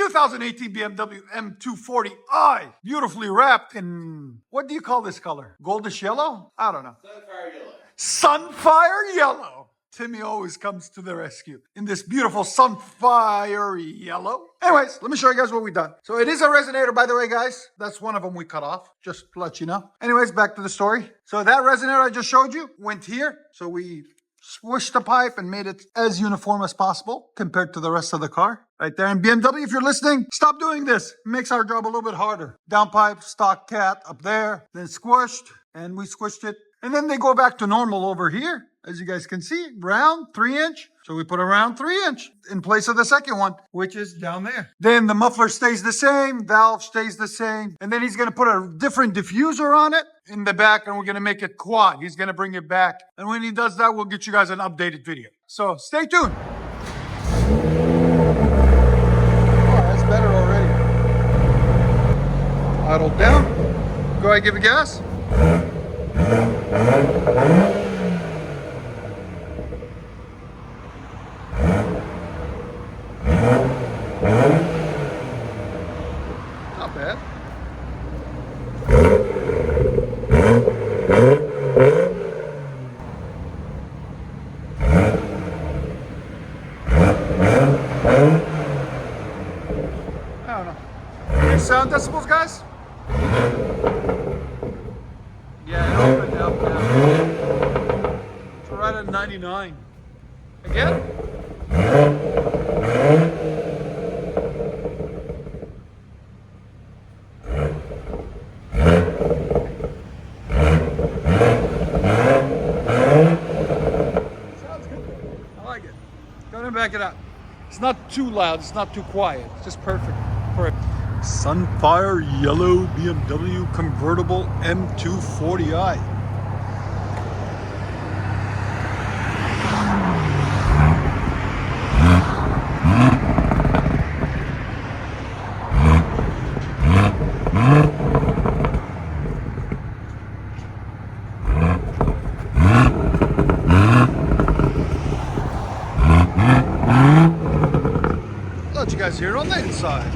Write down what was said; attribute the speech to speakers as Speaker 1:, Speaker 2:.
Speaker 1: 2018 BMW M240i, beautifully wrapped in, what do you call this color? Goldish yellow? I don't know.
Speaker 2: Sunfire yellow.
Speaker 1: Sunfire yellow. Timmy always comes to the rescue in this beautiful sunfire yellow. Anyways, let me show you guys what we've done. So it is a resonator, by the way, guys. That's one of them we cut off, just to let you know. Anyways, back to the story. So that resonator I just showed you went here. So we swished the pipe and made it as uniform as possible compared to the rest of the car. Right there. And BMW, if you're listening, stop doing this. It makes our job a little bit harder. Downpipe, stock cat up there, then squished, and we squished it. And then they go back to normal over here. As you guys can see, round 3-inch. So we put a round 3-inch in place of the second one, which is down there. Then the muffler stays the same, valve stays the same. And then he's gonna put a different diffuser on it in the back, and we're gonna make it quad. He's gonna bring it back. And when he does that, we'll get you guys an updated video. So stay tuned. Oh, that's better already. Idle down. Go ahead, give it gas. Not bad. I don't know. Any sound decibels, guys? Yeah, it opened up now. So right at 99. Again? Sounds good. I like it. Go ahead and back it up. It's not too loud, it's not too quiet. It's just perfect for it. Sunfire yellow BMW convertible M240i. Let you guys hear it on the inside.